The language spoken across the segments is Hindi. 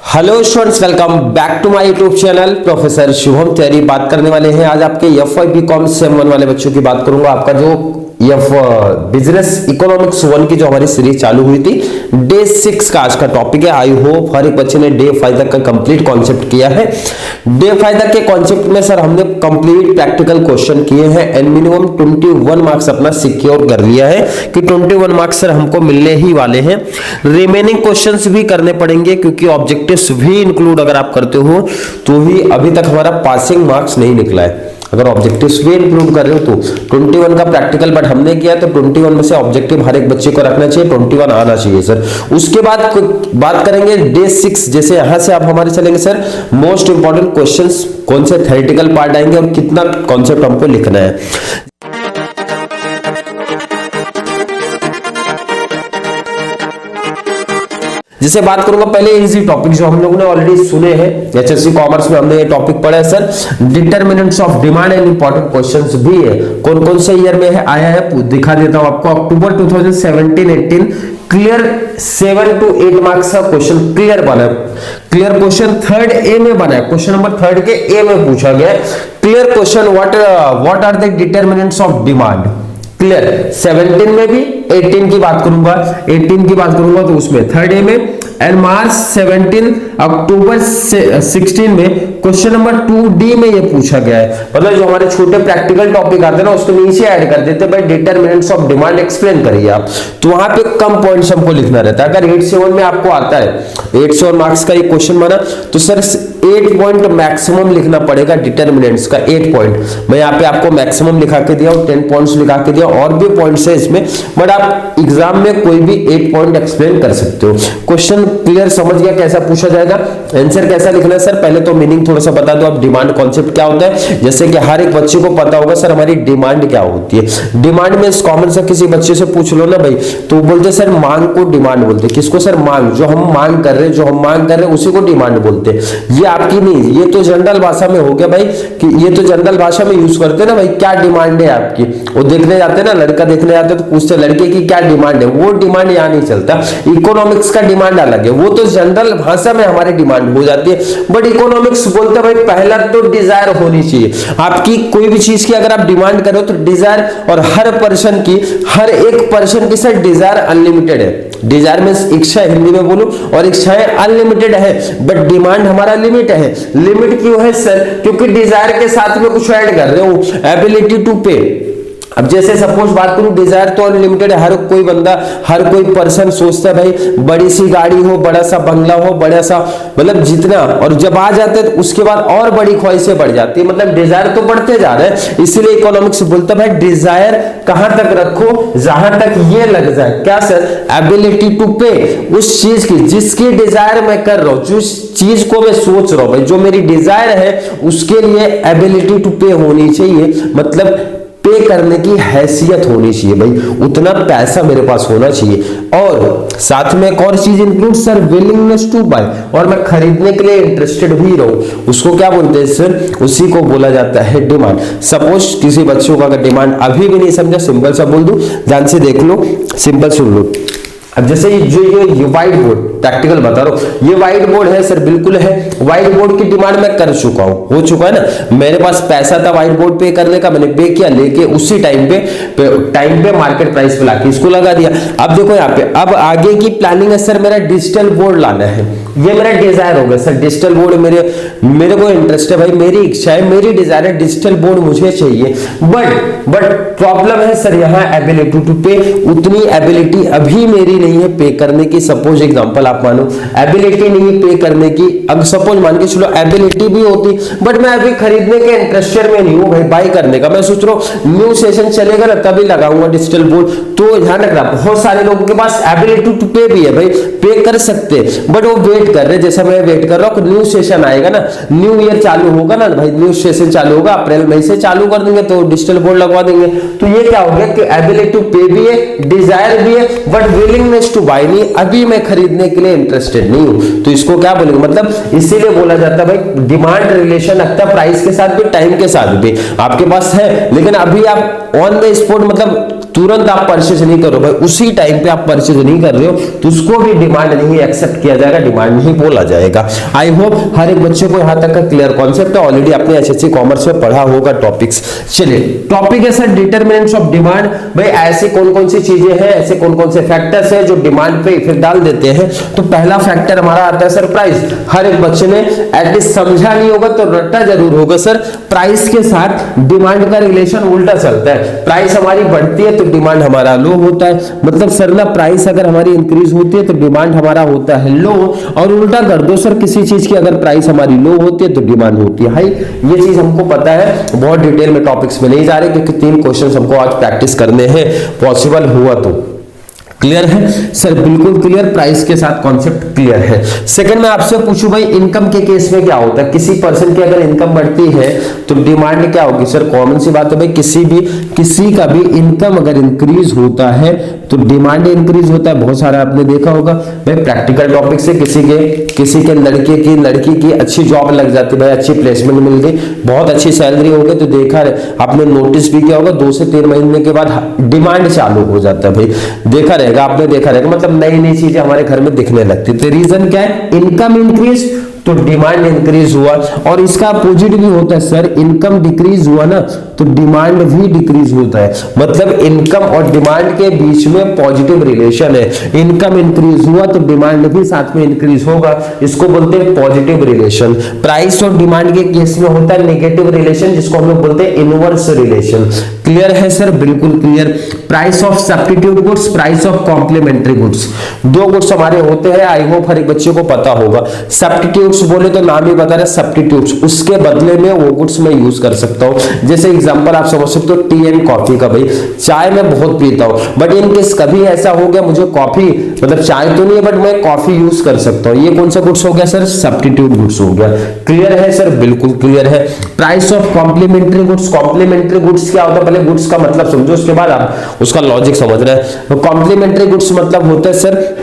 Hello students, welcome back to my YouTube channel professor Shubham Tyari. बात करने वाले हैं आज आपके एफ.वाई बीकॉम सेम 1 वाले बच्चों की बात करूंगा। आपका जो बिजनेस इकोनॉमिक्स 1 की जो हमारी सीरीज चालू हुई थी, डे 6 का आज का टॉपिक है। आई होप हर एक बच्चे ने डे 5 तक का कंप्लीट कॉन्सेप्ट किया है। डे 5 तक के कॉन्सेप्ट में सर हमने कंप्लीट प्रैक्टिकल क्वेश्चन किए हैं एंड मिनिमम 21 मार्क्स अपना सिक्योर कर लिया है कि 21 मार्क्स सर हमको मिलने ही वाले हैं। रिमेनिंग क्वेश्चंस भी करने पड़ेंगे क्योंकि ऑब्जेक्टिव्स भी इंक्लूड अगर आप करते हो तो भी अभी तक हमारा पासिंग मार्क्स नहीं निकला है। अगर ऑब्जेक्टिव्स भी इंक्लूड कर रहे हो तो 21 का प्रैक्टिकल बट हमने किया तो 21 में से ऑब्जेक्टिव हर एक बच्चे को रखना चाहिए, 21 आना चाहिए सर। उसके बाद बात करेंगे डे 6, जैसे यहां से आप हमारे चलेंगे सर मोस्ट इंपॉर्टेंट क्वेश्चंस कौन से थ्योरेटिकल पार्ट आएंगे और कितना कॉन्सेप्ट हमको लिखना है। जिसे बात करूंगा पहले इजी टॉपिक जो हम लोगों ने ऑलरेडी सुने हैं, एचएससी कॉमर्स में हमने ये टॉपिक पढ़ा है sir. Determinants of demand and important questions भी है। कौन कौन से ईयर में है आया है दिखा देता हूं आपको। अक्टूबर 2017-18 क्लियर 7 to 8 मार्क्स का क्वेश्चन क्लियर बना है। क्लियर क्वेश्चन 3rd ए में बना है, क्वेश्चन नंबर 3rd के ए में पूछा गया है। Clear question what are the determinants of demand. Clear 17 में भी 18 की बात करूंगा, 18 की बात करूंगा तो उसमें 3rd ए में एंड मार्च 17 अक्टूबर 16 में क्वेश्चन नंबर 2D में ये पूछा गया है। मतलब जो हमारे छोटे प्रैक्टिकल टॉपिक आते हैं ना उसको नीचे ऐड कर देते हैं, भाई डिटरमिनेंट्स ऑफ डिमांड एक्सप्लेन करिए आप, तो वहां पे कम पॉइंट्स हमको लिखना रहता है। अगर 8-7 में आपको आता है 8-7 मार्क्स का ये क्वेश्चन बना तो सर 8 पॉइंट मैक्सिमम लिखना पड़ेगा डिटरमिनेंट्स का, 8 पॉइंट। मैं यहाँ पे आपको मैक्सिमम लिखा के दिया, 10 पॉइंट्स लिखा के दिया, और भी पॉइंट्स है इसमें, बट आप एग्जाम में कोई भी 8 पॉइंट एक्सप्लेन कर सकते हो। क्वेश्चन क्लियर समझ गया कैसा पूछा जाएगा, आंसर कैसा लिखना है सर। पहले तो मीनिंग थोड़ा सा बता दो आप, डिमांड कॉन्सेप्ट क्या होता है। जैसे कि हर एक बच्चे को पता होगा सर हमारी डिमांड क्या होती है। डिमांड में कॉमन सा किसी बच्चे से पूछ लो ना भाई, तो बोलते सर मांग को डिमांड बोलते। किसको सर? मांग, जो हम मांग कर रहे हैं, जो हम मांग कर रहे हैं उसी को डिमांड बोलते हैं। ये आपकी नहीं, ये तो जनरल भाषा में हो गया भाई, कि ये तो जनरल भाषा में यूज करते हैं ना भाई, क्या डिमांड है आपकी। वो देखने जाते हैं ना, लड़का देखने जाते हैं तो पूछते लड़के की क्या डिमांड है, वो डिमांड यहाँ नहीं चलता। इकोनॉमिक्स का डिमांड अलग है, वो तो जनरल भाषा में हमारी डिमांड हो जाती है। बट इकोनॉमिक्स बोलते भाई पहला तो डिजायर होनी चाहिए आपकी। कोई भी चीज की अगर आप डिमांड करो तो डिजायर, और हर पर्सन की, हर एक पर्सन की सर डिजायर अनलिमिटेड है। डिजायर में इच्छा हिंदी में बोलूं, और इच्छाएं अनलिमिटेड है, बट डिमांड हमारा लिमिट है। लिमिट क्यों है सर? क्योंकि डिजायर के साथ में कुछ ऐड कर रहे हो, एबिलिटी टू पे। अब जैसे सपोज बात करूं, डिजायर तो अनलिमिटेड है, हर कोई बंदा, हर कोई पर्सन सोचता है भाई बड़ी सी गाड़ी हो, बड़ा सा बंगला हो, बड़ा सा, मतलब जितना, और जब आ जाते हैं तो उसके बाद और बड़ी ख्वाहिशें बढ़ जाती है। मतलब डिजायर तो बढ़ते जा रहे हैं, इसीलिए इकोनॉमिक्स बोलता है भाई डिजायर कहां तक रखो, जहां तक ये लग जाए। क्या सर? एबिलिटी टू पे, उस चीज की जिसकी डिजायर मैं कर रहा हूं, जिस चीज को मैं सोच रहा हूं भाई, जो मेरी डिजायर है उसके लिए एबिलिटी टू पे होनी चाहिए। मतलब पे करने की हैसियत होनी चाहिए भाई, उतना पैसा मेरे पास होना चाहिए। और साथ में एक और चीज include sir, willingness to buy, और मैं खरीदने के लिए इंटरेस्टेड भी रहूं, उसको क्या बोलते हैं सर? उसी को बोला जाता है डिमांड। सपोज किसी बच्चों का अगर डिमांड अभी भी नहीं समझा, सिंपल सा बोल दूं, ध्यान से देख लो, सिंपल सुन लो। अब जैसे जो ये व्हाइट बोर्ड, प्रैक्टिकल बता रहा हूं, ये व्हाइट बोर्ड है सर, बिल्कुल है। व्हाइट बोर्ड की डिमांड मैं कर चुका हूं, हो चुका है ना, मेरे पास पैसा था व्हाइट बोर्ड पे करने का, मैंने पे किया, लेके उसी टाइम पे मार्केट प्राइस पे लाके इसको लगा दिया। अब देखो यहाँ पे, अब आगे की प्लानिंग है सर, मेरा डिजिटल बोर्ड लाना है। ये मेरा डिजायर हो गया सर, डिजिटल बोर्ड मेरे को इंटरेस्ट है भाई, मेरी इच्छा है, मेरी डिजायर है, डिजिटल बोर्ड मुझे चाहिए। बट प्रॉब्लम है सर यहाँ एबिलिटी टू पे, उतनी एबिलिटी अभी मेरी नहीं है पे करने की। सपोज एग्जांपल आप मानो एबिलिटी नहीं है पे करने की, अब सपोज मान के चलो एबिलिटी भी होती, बट मैं अभी खरीदने के इंटरेस्टेड में नहीं हूं भाई, बाय करने का। मैं सोच रहा हूं न्यू सेशन चलेगा ना तभी लगाऊंगा डिजिटल बोर्ड। तो ध्यान रखना, बहुत सारे लोगों के पास एबिलिटी टू पे भी है भाई, पे कर सकते, बट वो वेट कर रहे, जैसा मैं वेट कर रहा हूं न्यू सेशन आएगा ना, न्यू ईयर चालू होगा ना भाई, न्यू सेशन चालू होगा, अप्रैल मई से चालू कर देंगे तो डिजिटल बोर्ड लगवा देंगे। तो ये क्या हो गया कि एबिलिटी टू पे भी है, डिजायर भी है, बट विलिंगनेस टू बाय नहीं, अभी मैं खरीदने के लिए इंटरेस्टेड नहीं हूं। तो इसको क्या बोलेंगे? मतलब इसीलिए बोला जाता है भाई डिमांड रिलेशन रखता है प्राइस के साथ भी, टाइम के साथ भी। आपके पास है लेकिन अभी आप ऑन द स्पॉट, मतलब तुरंत आप परचेज नहीं करो भाई, उसी टाइम पे आप परचेज नहीं कर रहे हो तो उसको भी डिमांड नहीं एक्सेप्ट किया जाएगा, डिमांड नहीं बोला जाएगा। आई होप हर एक बच्चे को यहां तक का क्लियर कॉन्सेप्ट है, ऑलरेडी आपने एचएससी कॉमर्स में पढ़ा होगा टॉपिक्स। चलिए टॉपिक है सर डिटरमिनेंट्स ऑफ डिमांड। भाई ऐसे कौन कौन सी चीजें हैं, ऐसे कौन कौन से फैक्टर्स हैं जो डिमांड पे इफेक्ट डाल देते हैं। तो पहला फैक्टर हमारा आता है सर प्राइस। हर एक बच्चे ने एटलीस्ट समझा नहीं होगा तो रट्टा जरूर होगा सर, प्राइस के साथ डिमांड का रिलेशन उल्टा चलता है। प्राइस हमारी बढ़ती है तो डिमांड हमारा लो होता है, मतलब सर ना प्राइस अगर हमारी इंक्रीज होती है तो डिमांड हमारा होता है लो, और उल्टा कर दो सर, किसी चीज की अगर प्राइस हमारी लो होती है तो डिमांड होती है हाई। ये चीज हमको पता है, बहुत डिटेल में टॉपिक्स में नहीं जा रहे क्योंकि 3 क्वेश्चंस हमको आज प्रैक्टिस करने हैं, पॉसिबल हुआ तो। क्लियर है सर, बिल्कुल क्लियर, प्राइस के साथ कॉन्सेप्ट क्लियर है। सेकंड मैं आपसे पूछूं भाई इनकम के केस में क्या होता है, किसी पर्सन की अगर इनकम बढ़ती है तो डिमांड क्या होगी सर, कॉमन सी बात है भाई, किसी का भी इनकम अगर इंक्रीज होता है तो डिमांड इंक्रीज होता है। बहुत सारा आपने देखा होगा भाई प्रैक्टिकल टॉपिक से, किसी के लड़की की अच्छी जॉब लग जाती है भाई, अच्छी प्लेसमेंट मिल गई, बहुत अच्छी सैलरी हो गई, तो देखा आपने नोटिस भी किया होगा 2 से 3 महीने के बाद डिमांड चालू हो जाता है भाई, देखा रहेगा आपने, देखा रहेगा, मतलब नई नई चीजें हमारे घर में दिखने लगती है। तो रीजन क्या है, इनकम इंक्रीज तो डिमांड इंक्रीज हुआ, और इसका अपोजिट भी होता है सर, इनकम डिक्रीज हुआ ना तो डिमांड भी डिक्रीज होता है, मतलब इनकम और डिमांड के बीच में पॉजिटिव रिलेशन है। इनकम इंक्रीज हुआ तो डिमांड भी साथ में इंक्रीज होगा, इसको बोलते हैं पॉजिटिव रिलेशन। प्राइस और डिमांड के केस में होता है नेगेटिव रिलेशन, जिसको हम लोग बोलते हैं इनवर्स रिलेशन। क्लियर है सर, बिल्कुल clear. Price of substitute goods, price of complementary goods, 2 goods हमारे होते हैं, आई होप हर एक बच्चे को पता होगा। सब्स्टिट्यूट्स बोले तो नाम ही बता रहे सब्स्टिट्यूट्स, उसके बदले में वो गुड्स मैं यूज कर सकता हूं। जैसे एग्जांपल आप समझ सकते हो टी एंड कॉफी का, भाई चाय मैं बहुत पीता हूं बट इन केस कभी ऐसा हो गया मुझे कॉफी, मतलब चाय तो नहीं है बट मैं कॉफी यूज कर सकता हूं, ये कौन सा गुड्स हो गया सर, सब्स्टिट्यूट गुड्स हो गया। क्लियर है सर, बिल्कुल क्लियर है। Price of complementary goods, complementary goods क्या होता है, पहले गुड्स का मतलब समझो उसके बाद आप उसका लॉजिक समझ रहे हैं। कॉम्प्लीमेंट्री गुड्स मतलब होता है सर,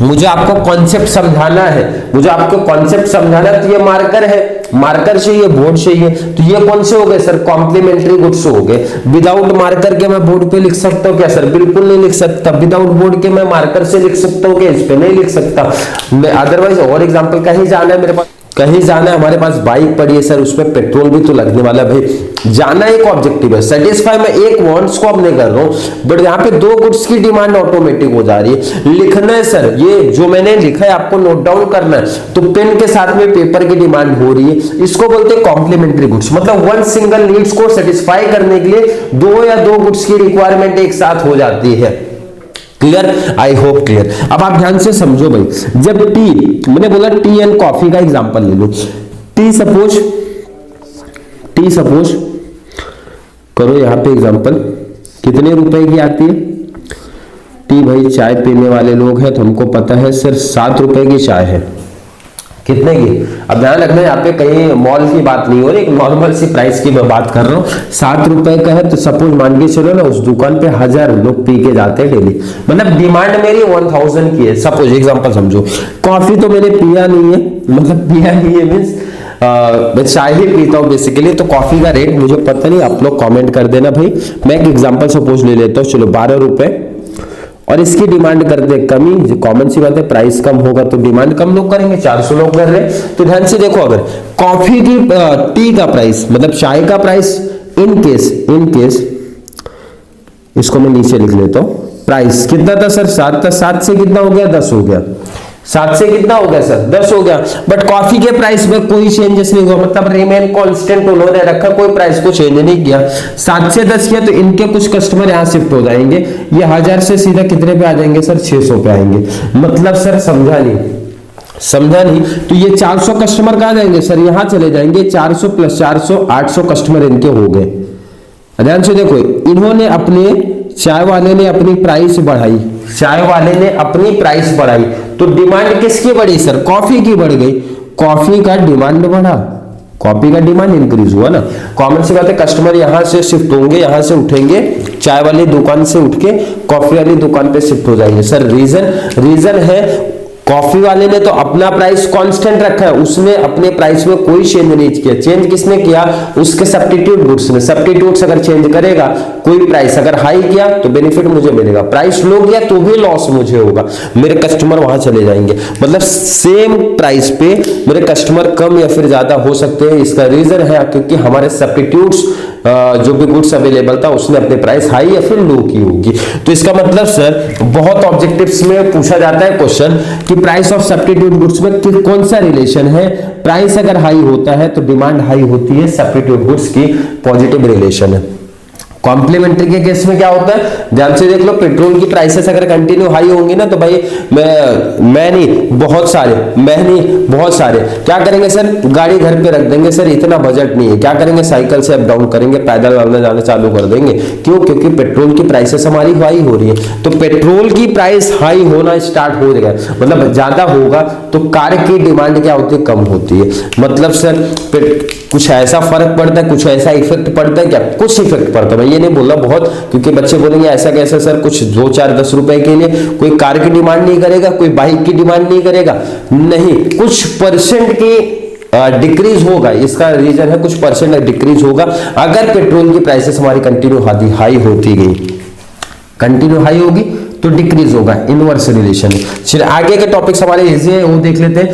मुझे आपको कॉन्सेप्ट समझाना है, मुझे आपको कॉन्सेप्ट समझाना है, तो ये मार्कर है, मार्कर चाहिए, बोर्ड चाहिए, तो ये कौन से हो गए सर, कॉम्प्लीमेंट्री गुड्स हो गए। विदाउट मार्कर के मैं बोर्ड पे लिख सकता हूँ क्या सर, बिल्कुल नहीं लिख सकता। विदाउट बोर्ड के मैं मार्कर से लिख सकता हूँ क्या, इस पे नहीं लिख सकता मैं। अदरवाइज और एग्जांपल कहीं जाना है मेरे पास, कहीं जाना है, हमारे पास बाइक पड़ी है सर, उसमें पेट्रोल भी तो लगने वाला है भाई, जाना एक ऑब्जेक्टिव है, सेटिस्फाई मैं एक वांट्स को अब नहीं कर रहा हूं, बट यहाँ पे 2 गुड्स की डिमांड ऑटोमेटिक हो जा रही है। लिखना है सर, ये जो मैंने लिखा है आपको नोट डाउन करना है, तो पेन के साथ में पेपर की डिमांड हो रही है, इसको बोलते हैं कॉम्प्लीमेंट्री गुड्स, मतलब वन सिंगल नीड्स को सेटिस्फाई करने के लिए 2 या 2 गुड्स की रिक्वायरमेंट एक साथ हो जाती है। Clear, I hope clear. अब आप ध्यान से समझो भाई, जब टी, मैंने बोला टी एंड कॉफी का एग्जांपल ले लो, टी सपोज करो यहां पे एग्जांपल, कितने रुपए की आती है टी, भाई चाय पीने वाले लोग हैं तो हमको पता है सर 7 रुपए की चाय है, कितने की, अब ध्यान रखना यहाँ पे कहीं मॉल की बात नहीं हो रही, एक नॉर्मल सी प्राइस की मैं बात कर रहा हूँ। 7 रुपए का है तो सपोज मान के चलो ना, उस दुकान पे 1000 लोग पी के जाते हैं डेली, मतलब डिमांड मेरी 1000 की है, सपोज एग्जांपल समझो। कॉफी तो मैंने पिया नहीं है, मतलब पिया नहीं है मींस मैं चाय ही पीता हूँ बेसिकली, तो कॉफी का रेट मुझे पता नहीं, आप लोग कमेंट कर देना भाई। मैं एक एग्जांपल सपोज ले लेता हूँ, चलो 12 रुपए, और इसकी डिमांड करते कमी, कॉमन सी बात है, प्राइस कम होगा तो डिमांड कम लोग करेंगे, 400 लोग कर रहे हैं। तो ध्यान से देखो, अगर कॉफी की टी का प्राइस मतलब चाय का प्राइस, इन केस इसको मैं नीचे लिख लेता हूं, प्राइस कितना था सर, 7 था, 7 से कितना हो गया, 10 हो गया, 7 से कितना हो गया सर, 10 हो गया, बट कॉफी के प्राइस में कोई चेंजेस नहीं हुआ, मतलब रिमेन कांस्टेंट उन्होंने रखा, कोई प्राइस को चेंज नहीं किया। 7 से 10 किया तो इनके कुछ कस्टमर यहाँ शिफ्ट हो जाएंगे, ये 1000 से सीधा कितने पे आ जाएंगे सर, 600 पे आएंगे। मतलब सर समझा नहीं, तो ये 400 कस्टमर कहाँ जाएंगे सर, यहाँ चले जाएंगे, 400 प्लस 400 800 कस्टमर इनके हो गए। ध्यान से देखो, इन्होंने अपने चाय वाले ने अपनी प्राइस बढ़ाई, तो डिमांड किसकी बढ़ी सर, कॉफी की बढ़ गई, कॉफी का डिमांड बढ़ा, कॉफी का डिमांड इंक्रीज हुआ ना। कॉमन सी बात है, कस्टमर यहां से शिफ्ट होंगे, यहां से उठेंगे, चाय वाली दुकान से उठ के कॉफी वाली दुकान पे शिफ्ट हो जाएंगे। सर रीजन है कॉफी वाले ने तो अपना प्राइस कांस्टेंट रखा है, उसने अपने प्राइस में कोई चेंज नहीं किया। चेंज किसने किया? उसके सब्स्टिट्यूट गुड्स ने। सब्स्टिट्यूट्स अगर चेंज करेगा, कोई प्राइस अगर हाई किया तो बेनिफिट मुझे मिलेगा, प्राइस लो किया तो भी लॉस मुझे होगा, मेरे कस्टमर वहां चले जाएंगे। मतलब सेम प्राइस पे मेरे कस्टमर कम या फिर ज्यादा हो सकते हैं। इसका रीजन है क्योंकि हमारे सब्स्टिट्यूट्स जो भी गुड्स अवेलेबल था उसने अपने प्राइस हाई या फिर लो की होगी। तो इसका मतलब सर बहुत ऑब्जेक्टिव्स में पूछा जाता है क्वेश्चन कि प्राइस ऑफ सब्स्टिट्यूट गुड्स में कौन सा रिलेशन है। प्राइस अगर हाई होता है तो डिमांड हाई होती है, सब्स्टिट्यूट गुड्स की पॉजिटिव रिलेशन है। कॉम्प्लीमेंट्री के केस में क्या होता है, ध्यान से देख लो, पेट्रोल की प्राइसेस अगर कंटिन्यू हाई होंगी ना तो भाई मैं नहीं बहुत सारे क्या करेंगे सर, गाड़ी घर पे रख देंगे। सर इतना बजट नहीं है, क्या करेंगे, साइकिल से अप डाउन करेंगे, पैदल आने जाना चालू कर देंगे। क्यों? क्योंकि पेट्रोल की प्राइसेस हमारी हाई हो रही है। तो पेट्रोल की प्राइस हाई होना स्टार्ट हो गया, मतलब ज्यादा होगा तो कार की डिमांड क्या होती है, कम होती है। मतलब सर कुछ ऐसा फर्क पड़ता है, कुछ ऐसा इफेक्ट पड़ता है क्या? कुछ इफेक्ट पड़ता है, ये नहीं बोला बहुत, क्योंकि बच्चे बोलेंगे ऐसा कैसे सर, कुछ 2 4 10 रुपए के लिए कोई कार की डिमांड नहीं करेगा, कोई बाइक की डिमांड नहीं करेगा, नहीं, कुछ परसेंट की डिक्रीज होगा। इसका रीजन है कुछ परसेंट डिक्रीज होगा अगर पेट्रोल की प्राइसेस हमारी कंटिन्यू हाई होती गई, कंटिन्यू हाई होगी तो डिक्रीज होगा, इनवर्स रिलेशन। चलिए आगे के टॉपिक्स हमारे इजी है, वो देख लेते हैं।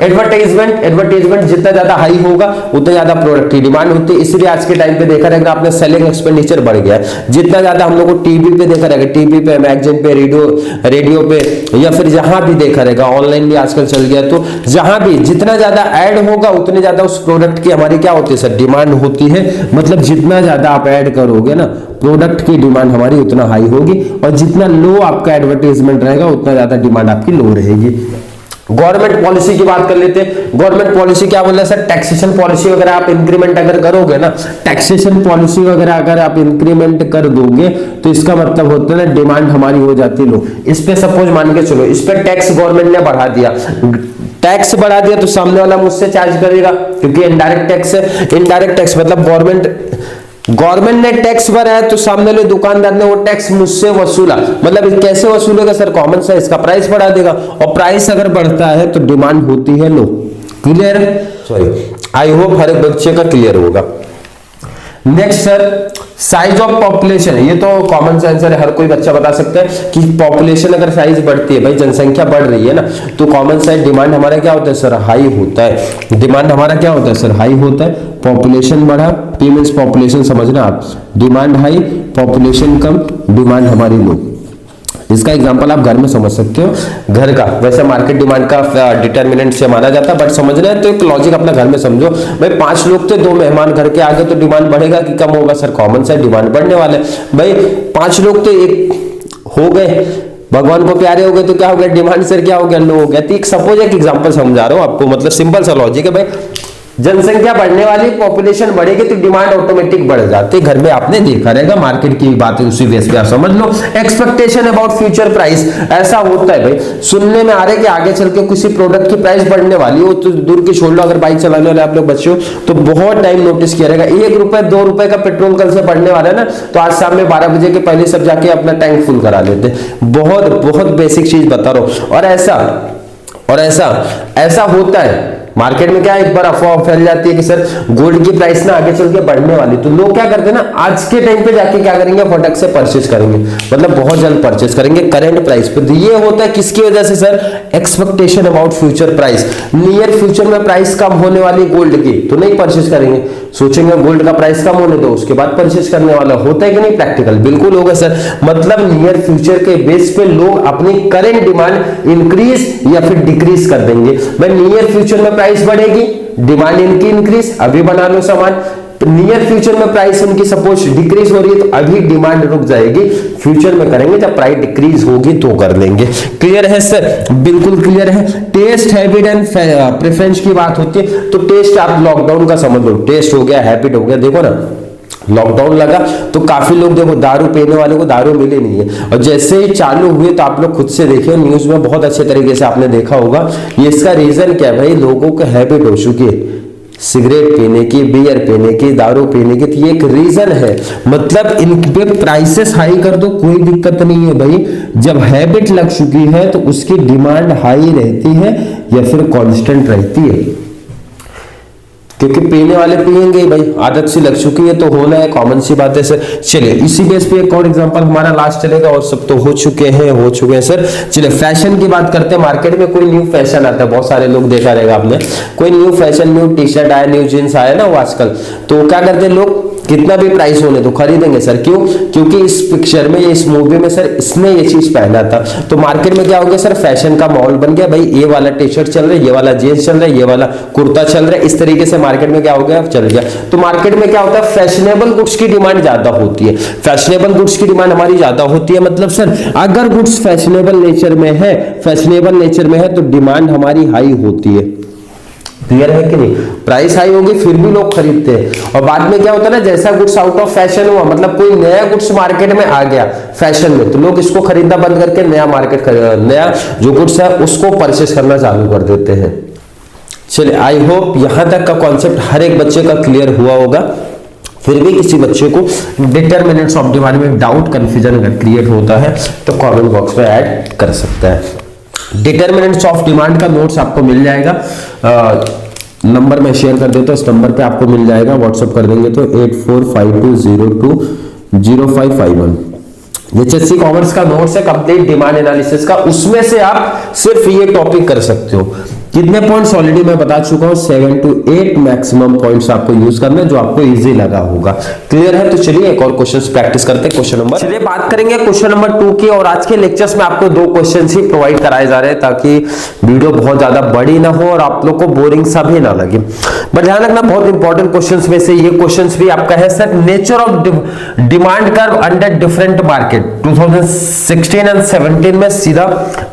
एडवर्टाइजमेंट जितना ज्यादा हाई होगा उतना ज्यादा प्रोडक्ट की डिमांड होती है, इसलिए आज के टाइम पे देखा रहेगा आपने सेलिंग एक्सपेंडिचर बढ़ गया है। जितना ज्यादा हम लोग को टीवी पे देखा रहेगा, टीवी पे, मैगजीन पे, रेडियो पे या फिर जहां भी देखा रहेगा, ऑनलाइन भी आजकल चल गया, तो जहां भी जितना ज्यादा ऐड होगा उतने ज्यादा उस प्रोडक्ट की हमारी क्या होती है सर, डिमांड होती है। मतलब जितना ज्यादा आप ऐड करोगे ना प्रोडक्ट की डिमांड हमारी उतना हाई होगी, और जितना लो आपका एडवर्टाइजमेंट रहेगा उतना ज्यादा डिमांड आपकी लो रहेगी। गवर्नमेंट पॉलिसी की बात कर लेते हैं। गवर्नमेंट पॉलिसी क्या बोल रहा है सर, टैक्सेशन पॉलिसी वगैरह आप इंक्रीमेंट अगर करोगे ना, टैक्सेशन पॉलिसी वगैरह अगर आप इंक्रीमेंट कर दोगे तो इसका मतलब होता है ना डिमांड हमारी हो जाती है लो। इस पे सपोज मान के चलो, इस पे टैक्स गवर्नमेंट ने बढ़ा दिया, टैक्स बढ़ा दिया तो सामने वाला मुझसे चार्ज करेगा, क्योंकि इनडायरेक्ट टैक्स है। इनडायरेक्ट टैक्स मतलब गवर्नमेंट ने टैक्स भरा है तो सामने वाले दुकानदार ने वो टैक्स मुझसे वसूला। मतलब कैसे वसूलेगा सर, कॉमन सा इसका प्राइस बढ़ा देगा, और प्राइस अगर बढ़ता है तो डिमांड होती है लो। क्लियर है? सॉरी, आई होप हर एक बच्चे का क्लियर होगा। Next sir, size of population. ये तो कॉमन सेंस है, हर कोई बच्चा बता सकता है कि पॉपुलेशन अगर साइज बढ़ती है, भाई जनसंख्या बढ़ रही है ना, तो कॉमन साइज डिमांड हमारा क्या होता है सर, हाई होता है। डिमांड हमारा क्या होता है सर, हाई होता है। पॉपुलेशन बढ़ा, पी मींस पॉपुलेशन समझना आप, डिमांड हाई, पॉपुलेशन कम, डिमांड हमारी लो। इसका एग्जांपल आप घर में समझ सकते हो, घर का वैसे मार्केट डिमांड का डिटरमिनेंट से माना जाता है, बट समझना है तो एक लॉजिक अपना घर में समझो। भाई 5 लोग थे, 2 मेहमान घर के आगे, तो डिमांड बढ़ेगा कि कम होगा सर, कॉमन सा डिमांड बढ़ने वाला है। भाई 5 लोग थे, एक हो गए, भगवान को प्यारे हो गए तो क्या हो गया, डिमांड सर क्या हो गया, लो हो गया। तो एक सपोज एक एग्जांपल समझा रहा हूं आपको, मतलब सिंपल सा लॉजिक है। भाई जनसंख्या बढ़ने वाली, पॉपुलेशन बढ़ेगी तो डिमांड ऑटोमेटिक बढ़ जाती है। घर में आपने देखा रहेगा, मार्केट की बात है, उसी बेस पे आप समझ लो। एक्सपेक्टेशन अबाउट फ्यूचर प्राइस, ऐसा होता है भाई, सुनने में आ रहा है कि आगे चल के किसी प्रोडक्ट की प्राइस बढ़ने वाली हो, तो दूर की छोड़ लो, अगर बाइक चलाने वाले आप लोग बच्चे हो तो बहुत टाइम नोटिस किया रहेगा, 1 रुपए 2 रुपए का पेट्रोल कल से बढ़ने वाला है ना, तो आज शाम में 12 बजे के पहले सब जाके अपना टैंक फुल करा लेते। बहुत बहुत बेसिक चीज बता रहा हूं। और ऐसा होता है मार्केट में। क्या एक बार अफवाह फैल जाती है कि सर गोल्ड की प्राइस ना आगे चल के बढ़ने वाली, तो लोग क्या करते हैं ना, आज के टाइम पे जाके क्या करेंगे, फटक से परचेज करेंगे, मतलब बहुत जल्द परचेज करेंगे करंट प्राइस पे। तो ये होता है किसकी वजह से sir, expectation about future price. Near future में प्राइस कम होने वाली गोल्ड की तो नहीं परचेज करेंगे, सोचेंगे गोल्ड का प्राइस कम होने दो उसके बाद परचेज करने वाला। होता है कि नहीं प्रैक्टिकल? बिल्कुल होगा सर। मतलब नियर फ्यूचर के बेस पे लोग अपनी करंट डिमांड इंक्रीज या फिर डिक्रीज कर देंगे। भाई नियर फ्यूचर में प्राइस बढ़ेगी, डिमांड इनकी इंक्रीज, अभी बना लो सामान। नियर फ्यूचर में प्राइस उनकी सपोज डिक्रीज हो रही है तो अभी डिमांड रुक जाएगी, फ्यूचर में करेंगे जब प्राइस डिक्रीज होगी तो कर लेंगे। क्लियर है सर? बिल्कुल क्लियर है। टेस्ट, हैबिट एंड प्रेफरेंस की बात होती है, तो टेस्ट आप लॉकडाउन का समझ लो, टेस्ट हो गया, हैबिट हो गया। देखो ना लॉकडाउन लगा तो काफी लोग देखो दारू पीने वाले को दारू मिली नहीं है, और जैसे ही चालू हुए तो आप लोग खुद से देखिए न्यूज में बहुत अच्छे तरीके से आपने देखा होगा। ये इसका रीजन क्या है भाई, लोगों को हैबिट हो चुकी है। सिगरेट पीने की, बियर पीने की, दारू पीने की, तो ये एक रीजन है। मतलब इन पे प्राइसेस हाई कर दो, कोई दिक्कत नहीं है भाई। जब हैबिट लग चुकी है तो उसकी डिमांड हाई रहती है या फिर कांस्टेंट रहती है, क्योंकि पीने वाले पिएंगे भाई, आदत सी लग चुकी है तो होना है, कॉमन सी बात है सर। चलिए इसी बेस पे एक और एग्जांपल हमारा लास्ट चलेगा, और सब तो हो चुके हैं सर। चलिए फैशन की बात करते हैं। मार्केट में कोई न्यू फैशन आता है, बहुत सारे लोग देखा रहेगा आपने, कोई new fashion, new T shirt आया, न्यू जींस आया ना वो आजकल, तो क्या करते हैं लोग, कितना भी प्राइस होने तो खरीदेंगे सर। क्यों? क्योंकि इस पिक्चर में, इस मूवी में सर इसने ये चीज पहना था। तो मार्केट में क्या हो गया सर, फैशन का माहौल बन गया भाई, ये वाला टी शर्ट चल रहा है, ये वाला जींस चल रहा है, ये वाला कुर्ता चल रहा है, इस तरीके से मार्केट में क्या हो गया, चल गया। तो मार्केट में क्या होता है, फैशनेबल गुड्स की डिमांड ज्यादा होती है। फैशनेबल गुड्स की डिमांड हमारी ज्यादा होती है, मतलब सर अगर गुड्स फैशनेबल नेचर में है, तो डिमांड हमारी हाई होती है। क्लियर है कि नहीं? प्राइस हाई होगी फिर भी लोग खरीदते हैं। और बाद में क्या होता है ना, जैसा गुड्स आउट ऑफ फैशन हुआ, मतलब कोई नया गुड्स मार्केट में आ गया फैशन में, तो लोग इसको खरीदना बंद करके नया जो गुड्स है उसको परचेस करना चालू कर देते हैं। चलिए आई होप यहां तक का कॉन्सेप्ट हर एक बच्चे का क्लियर हुआ होगा। फिर भी किसी बच्चे को डिटरमिनेंट्स ऑफ डिमांड में डाउट, कंफ्यूजन अगर क्रिएट होता है तो कमेंट बॉक्स में ऐड कर सकता है। डिटरमिनेंट्स ऑफ डिमांड का नोट्स आपको मिल जाएगा, नंबर में शेयर कर देता हूं, इस नंबर पे आपको मिल जाएगा, व्हाट्सएप कर देंगे तो 8452020551। एचएससी कॉमर्स का नोट्स है कंप्लीट डिमांड एनालिसिस का, उसमें से आप सिर्फ ये टॉपिक कर सकते हो। कितने पॉइंट्स ऑलरेडी मैं बता चुका हूं, 7 to 8 मैक्सिमम पॉइंट्स आपको यूज करना है जो आपको इजी लगा होगा। क्लियर है? तो चलिए एक और क्वेश्चन प्रैक्टिस करते हैं। क्वेश्चन नंबर, चलिए बात करेंगे क्वेश्चन नंबर 2 की। और आज के लेक्चर्स में आपको 2 क्वेश्चन ही प्रोवाइड कराए जा रहे हैं ताकि वीडियो बहुत ज्यादा बड़ी ना हो और आप लोग को बोरिंग सा भी ना लगे। बट ध्यान रखना, बहुत इंपॉर्टेंट क्वेश्चन में से ये क्वेश्चन भी आपका है sir, nature of demand curve under different market. 2016 and 17 में सीधा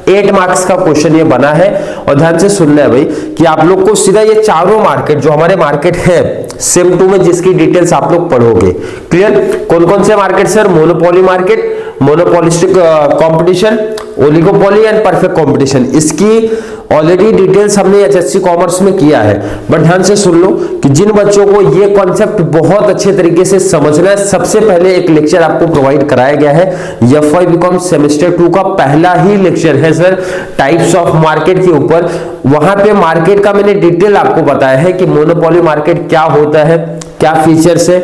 8 मार्क्स का क्वेश्चन ये बना है। और ध्यान से सुनना है भाई कि आप लोग को सीधा ये चारों मार्केट जो हमारे मार्केट है सेम 2 में, जिसकी डिटेल्स आप लोग पढ़ोगे। क्लियर? कौन कौन से market sir? Monopoly market, monopolistic competition, oligopoly and perfect competition. इसकी ऑलरेडी डिटेल्स हमने एचएससी कॉमर्स में किया है। बट ध्यान से सुन लो कि जिन बच्चों को ये कॉन्सेप्ट बहुत अच्छे तरीके से समझना है, सबसे पहले एक लेक्चर आपको प्रोवाइड कराया गया है, एफवाई बीकॉम सेमेस्टर 2 का पहला ही लेक्चर है सर टाइप्स ऑफ मार्केट के ऊपर। वहां पे मार्केट का मैंने डिटेल आपको बताया है कि मोनोपोली मार्केट क्या होता है, क्या फीचर्स है,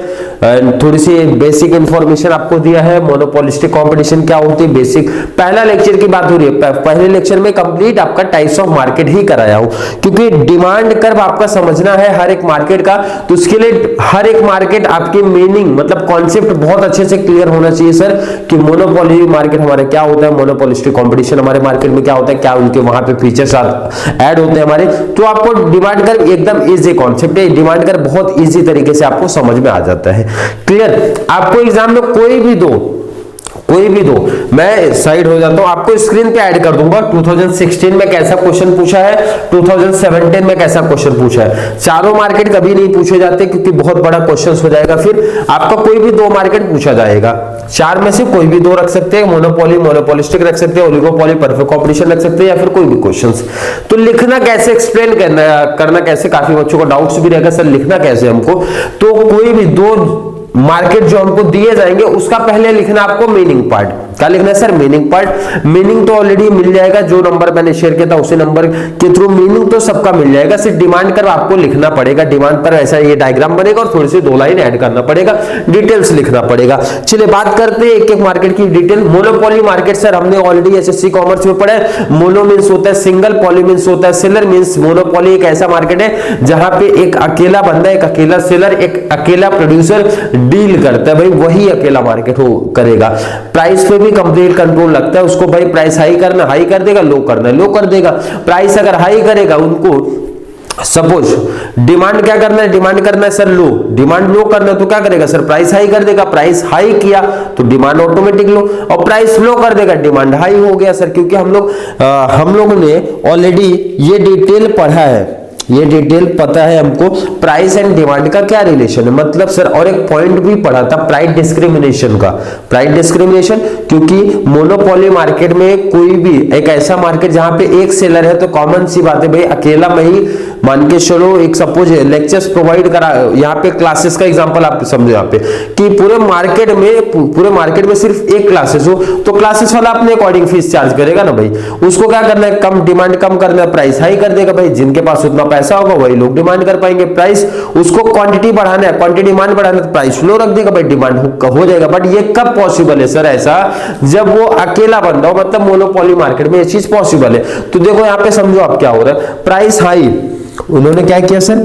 थोड़ी सी बेसिक इंफॉर्मेशन आपको दिया है। मोनोपोलिस्टिक कंपटीशन क्या होती है, बेसिक पहला लेक्चर की बात हो रही है। पहले लेक्चर में कंप्लीट आपका टाइप्स ऑफ मार्केट ही कराया हूं, क्योंकि डिमांड कर्व आपका समझना है हर एक मार्केट का, तो उसके लिए हर एक मार्केट आपकी मीनिंग मतलब कॉन्सेप्ट बहुत अच्छे से क्लियर होना चाहिए सर कि मोनोपोली मार्केट हमारे क्या होता है, मोनोपोलिस्टिक कंपटीशन हमारे मार्केट में क्या होता है, क्या उनके वहां पे फीचर्स ऐड होते हैं हमारे। तो आपको डिमांड कर्व एकदम इजी कॉन्सेप्ट है, डिमांड कर्व बहुत इजी तरीके से आपको समझ में आ जाता है। क्लियर? आपको एग्जाम में कोई भी दो, मैं साइड हो जाता हूं, आपको स्क्रीन पे ऐड कर दूंगा 2016 में कैसा क्वेश्चन पूछा है, 2017 में कैसा क्वेश्चन पूछा है। चारों मार्केट कभी नहीं पूछे जाते क्योंकि बहुत बड़ा क्वेश्चन हो जाएगा। फिर आपका कोई भी 2 मार्केट पूछा जाएगा, 4 में से कोई भी 2 रख सकते हैं, मोनोपोली, मोनोपोलिस्टिक रख सकते हैं, ओलिगोपोली, परफेक्ट कंपटीशन रख सकते हैं, या फिर कोई भी क्वेश्चंस। तो लिखना कैसे, एक्सप्लेन करना कैसे, काफी बच्चों को डाउट्स भी रहेगा सर लिखना कैसे हमको। तो कोई भी 2 मार्केट जो हमको दिए जाएंगे उसका पहले लिखना आपको मीनिंग पार्ट। क्या लिखना है सर? Meaning part. मीनिंग तो ऑलरेडी मिल जाएगा, जो नंबर मैंने शेयर किया था उसी नंबर के थ्रू मीनिंग तो सबका मिल जाएगा। सिर्फ डिमांड कर्व आपको लिखना पड़ेगा, डिमांड पर ऐसा ये डायग्राम बनेगा और थोड़ी सी 2 लाइन ऐड करना पड़ेगा, डिटेल्स लिखना पड़ेगा। चलिए बात करते हैं एक एक मार्केट की डिटेल। मोनोपोली मार्केट सर हमने ऑलरेडी एचएससी कॉमर्स में पढ़ा है। मोनो मींस होता है सिंगल, पॉली मींस होता है सेलर। मींस मोनोपोली एक ऐसा मार्केट है जहां पे एक अकेला बंदा, एक अकेला सेलर, एक अकेला प्रोड्यूसर डील करता है, भाई वही अकेला मार्केट हो करेगा। प्राइस पे भी कंप्लीट कंट्रोल लगता है उसको, भाई प्राइस हाई करना हाई कर देगा, लो करना लो कर देगा। प्राइस अगर हाई करेगा उनको, सपोज डिमांड क्या करना है, डिमांड करना है सर लो, डिमांड लो करना है तो क्या करेगा सर? प्राइस हाई कर देगा। प्राइस हाई किया तो डिमांड ऑटोमेटिक लो, और प्राइस लो कर देगा डिमांड हाई हो गया सर। क्योंकि हम लोगों ने ऑलरेडी ये डिटेल पढ़ा है, ये डिटेल पता है हमको प्राइस एंड डिमांड का क्या रिलेशन है। मतलब सर और एक पॉइंट भी पढ़ा था प्राइस डिस्क्रिमिनेशन का। प्राइस डिस्क्रिमिनेशन क्योंकि मोनोपोली मार्केट में कोई भी एक ऐसा मार्केट जहां पे एक सेलर है तो कॉमन सी बात है भाई अकेला में ही मान के चलो एक सपोज लेक्चर्स प्रोवाइड करा, यहाँ पे क्लासेस का एग्जांपल आप समझो यहाँ पे कि पूरे मार्केट में सिर्फ एक क्लासेस हो तो क्लासेस वाला अपने अकॉर्डिंग फीस चार्ज करेगा ना भाई। उसको क्या करना है, कम डिमांड कम करना है, प्राइस हाई कर देगा भाई। जिनके पास उतना पैसा होगा वही लोग डिमांड कर पाएंगे प्राइस। उसको क्वांटिटी बढ़ाना है, क्वांटिटी डिमांड बढ़ाना है तो प्राइस लो रख देगा भाई, डिमांड हो जाएगा। बट ये कब पॉसिबल है सर ऐसा, जब वो अकेला बंदा हो, मतलब मोनोपोली मार्केट में ये चीज पॉसिबल है। तो देखो यहाँ पे समझो आप क्या हो रहा है, प्राइस हाई, उन्होंने क्या किया सर,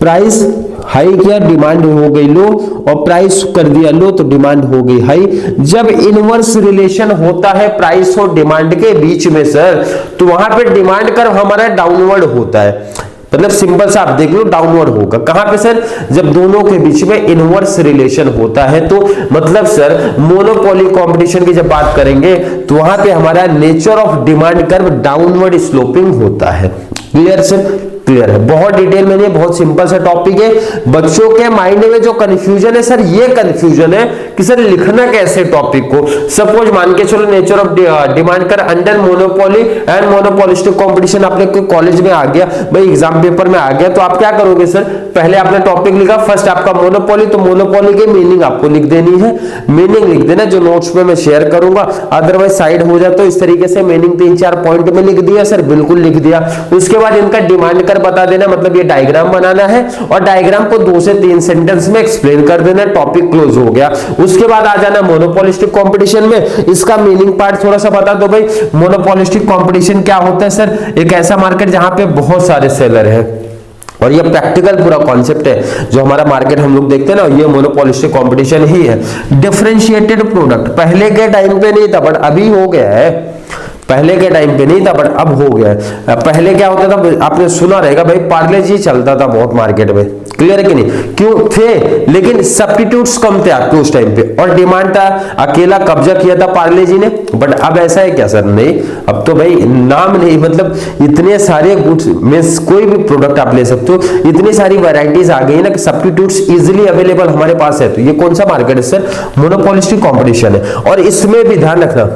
प्राइस हाई किया, डिमांड हो गई लो, और प्राइस कर दिया लो तो डिमांड हो गई हाई। जब इनवर्स रिलेशन होता है प्राइस और डिमांड के बीच में सर, तो वहां पे डिमांड कर्व हमारा डाउनवर्ड होता है। मतलब सिंपल सा आप देख लो, डाउनवर्ड होगा। कहां पे सर, जब दोनों के बीच में इनवर्स रिलेशन होता है। तो मतलब सर मोनोपोली कंपटीशन की जब बात करेंगे तो वहां पे हमारा nature of demand curve downward sloping होता है। क्लियर सर, क्लियर है। बहुत डिटेल में नहीं, बहुत सिंपल सा टॉपिक है। बच्चों के माइंड में जो कंफ्यूजन है सर, ये कंफ्यूजन है कि सर लिखना कैसे टॉपिक को। सपोज मान के चलो नेचर ऑफ डिमांड कर under monopoly and monopolistic competition आपने कोई कॉलेज में आ गया भाई, एग्जाम पेपर में आ गया, तो आप क्या करोगे सर, पहले आपने टॉपिक लिखा, फर्स्ट आपका मोनोपोली, तो मोनोपोली की मीनिंग आपको लिख देनी है, मीनिंग लिख देना जो नोट्स में मैं शेयर करूंगा। अदरवाइज साइड हो जाए तो इस तरीके से मीनिंग 3-4 पॉइंट में लिख दिया सर, बिल्कुल लिख दिया। उसके बाद इनका डिमांड कर बता देना, मतलब ये डायग्राम बनाना है और डायग्राम को 2 से 3 सेंटेंस में एक्सप्लेन कर देना, टॉपिक क्लोज हो गया। उसके बाद आ जाना मोनोपोलिस्टिक कंपटीशन में, इसका मीनिंग पार्ट थोड़ा सा बता दो भाई। मोनोपोलिस्टिक कंपटीशन क्या होता है सर, एक ऐसा मार्केट जहां पे बहुत सारे सेलर हैं, और ये प्रैक्टिकल पूरा कॉन्सेप्ट है जो हमारा मार्केट हम लोग देखते हैं ना, ये मोनोपोलिस्टिक कंपटीशन ही है। डिफरेंशिएटेड प्रोडक्ट पहले के टाइम पे नहीं था बट अभी हो गया है, पहले के टाइम पे नहीं था बट अब हो गया है। पहले क्या होता था, आपने सुना रहेगा भाई, पार्ले जी चलता था बहुत मार्केट में, क्लियर है कि नहीं, क्यों थे, लेकिन सब्स्टिट्यूट्स कम थे आपके उस टाइम पे और डिमांड था, अकेला कब्जा किया था पार्ले जी ने। बट अब ऐसा है क्या सर, नहीं, अब तो भाई नाम नहीं, मतलब इतने सारे गुड्स में कोई भी प्रोडक्ट आप ले सकते हो, इतनी सारी वैरायटीज आ गई ना कि सब्स्टिट्यूट्स इजीली अवेलेबल हमारे पास है। तो ये कौन सा मार्केट है सर, मोनोपोलिस्टिक कंपटीशन है। और इसमें भी ध्यान रखना,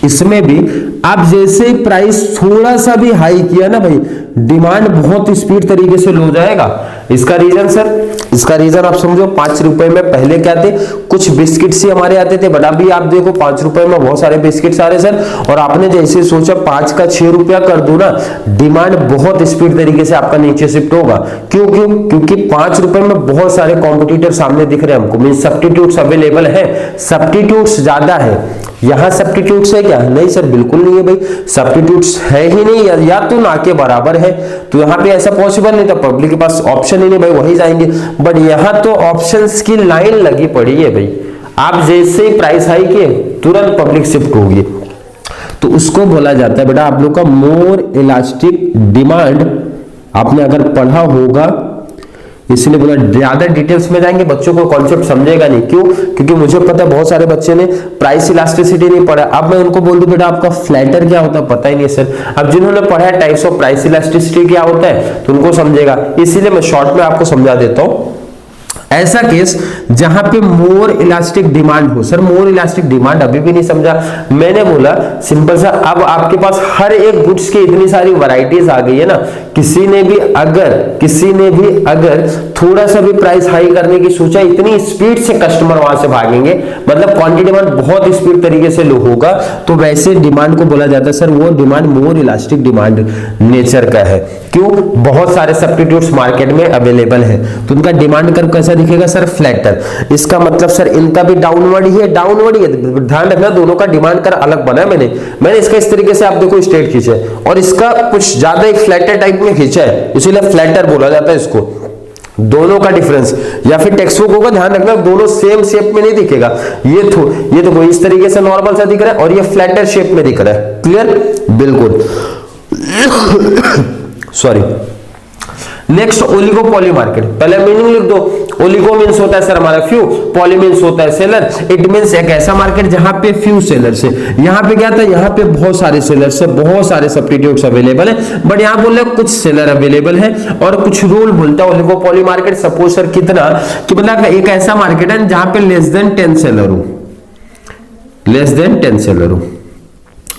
इसमें भी आप जैसे ही प्राइस थोड़ा सा भी हाई किया ना भाई, डिमांड बहुत स्पीड तरीके से लो जाएगा। इसका रीजन सर, इसका रीजन आप समझो, 5 रुपए में पहले क्या थे, कुछ बिस्किट्स ही हमारे आते थे, बट अभी आप देखो 5 रुपए में बहुत सारे बिस्किट्स आ रहे सर। और आपने जैसे सोचा 5 का 6 रुपया कर दो ना, डिमांड बहुत स्पीड तरीके से आपका नीचे शिफ्ट होगा। क्यों क्यों, क्योंकि 5 रुपए में बहुत सारे कॉम्पिटिटर सामने दिख रहे हैं हमको, मीन सब्स्टिट्यूट्स अवेलेबल है, सब्स्टिट्यूट्स ज्यादा है। यहां सब्स्टिट्यूट्स है क्या, नहीं सर बिल्कुल नहीं है भाई, सब्स्टिट्यूट्स है ही नहीं, या तो ना के बराबर है। तो यहाँ पे ऐसा पॉसिबल नहीं था, पब्लिक के पास ऑप्शन ही नहीं भाई, वही जाएंगे। बट यहाँ तो ऑप्शंस की लाइन लगी पड़ी है भाई, आप जैसे ही प्राइस हाई किए तुरंत पब्लिक शिफ्ट होगी। तो उसको बोला जाता है बेटा आप लोग का मोर इलास्टिक डिमांड। आपने अगर पढ़ा होगा, इसलिए बोला ज्यादा डिटेल्स में जाएंगे बच्चों को कॉन्सेप्ट समझेगा नहीं। क्यों, क्योंकि मुझे पता है बहुत सारे बच्चे ने प्राइस इलास्टिसिटी नहीं पढ़ा। अब मैं उनको बोल दूं बेटा आपका फ्लैटर क्या होता है, पता ही नहीं है सर। अब जिन्होंने पढ़ा है टाइप्स ऑफ प्राइस इलास्टिसिटी क्या होता है तो उनको समझेगा, इसीलिए मैं शॉर्ट में आपको समझा देता हूं। ऐसा केस जहां पे मोर इलास्टिक डिमांड हो, सर मोर इलास्टिक डिमांड अभी भी नहीं समझा, मैंने बोला सिंपल सा, अब आपके पास हर एक गुड्स की इतनी सारी वैरायटीज आ गई है ना, किसी ने भी अगर थोड़ा सा भी प्राइस हाई करने की सोचा, इतनी स्पीड से कस्टमर वहां से भागेंगे, मतलब क्वांटिटी डिमांड बहुत स्पीड तरीके से लो होगा। तो वैसे डिमांड को बोला जाता है सर वो demand more elastic demand nature का है। क्यों, बहुत सारे सब्स्टिट्यूट्स मार्केट में अवेलेबल है, तो उनका डिमांड कर्व कैसा दिखेगा सर, फ्लैटर। इसका मतलब सर इनका भी डाउनवर्ड ही है, डाउनवर्ड ही है। ध्यान रखना दोनों का डिमांड कर्व अलग बना है मैंने इसका इस तरीके से आप देखो स्ट्रेट खींचा है, और इसका कुछ ज्यादा एक फ्लैटर टाइप में खींचा है, इसीलिए फ्लैटर बोला जाता है इसको। दोनों का डिफरेंस, या फिर टेक्स्ट बुक होगा, ध्यान रखना दोनों सेम शेप में नहीं दिखेगा। ये तो कोई इस तरीके से नॉर्मल सा दिख रहा है और ये फ्लैटर शेप में दिख रहा है। क्लियर, बिल्कुल। Sorry, next oligopoly market. पहले मीनिंग लिख दो, ओलिगो मींस होता है सर हमारा फ्यू, पॉली मींस होता है सेलर। इट मींस एक ऐसा मार्केट जहां पे फ्यू सेलर्स है। यहाँ पे क्या था, यहाँ पे बहुत सारे सेलर्स है, बहुत सारे सब्स्टिट्यूट्स अवेलेबल है, बट यहाँ बोल रहे कुछ सेलर अवेलेबल है और कुछ रूल बोलता है ओलिगोपॉली मार्केट। सपोज सर कितना, कि मतलब एक ऐसा मार्केट है जहां पे लेस देन 10 सेलर हो, लेस देन 10 सेलर हो।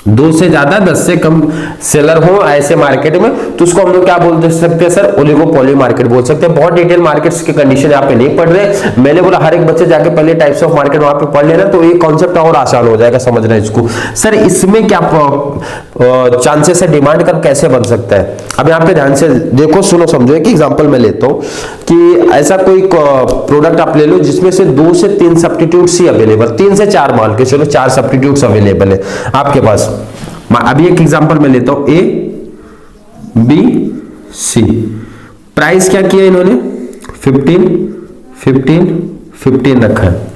2 से ज्यादा 10 से कम सेलर हो ऐसे मार्केट में, तो उसको हम लोग क्या बोल सकते हैं सर, ओलिगोपोली मार्केट बोल सकते हैं। बहुत डिटेल मार्केट्स की कंडीशन यहाँ पे नहीं पढ़ रहे, मैंने बोला हर एक बच्चे जाके पहले टाइप्स ऑफ मार्केट वहां पे पढ़ लेना, तो ये कॉन्सेप्ट और आसान हो जाएगा समझना इसको। सर इसमें क्या चांसेस है, डिमांड कर्व कैसे बन सकता है? अब यहाँ पे ध्यान से देखो, सुनो समझो। एक एग्जांपल मैं लेता हूँ कि ऐसा कोई प्रोडक्ट आप ले लो जिसमें से 2 से 3 सब्स्टिट्यूट्स ही अवेलेबल, 3 से 4 मान के चलो 4 सब्स्टिट्यूट्स अवेलेबल है आपके पास। अभी एक एग्जांपल मैं लेता हूं, ए बी सी। प्राइस क्या किया इन्होंने, 15 15 15 रखा है।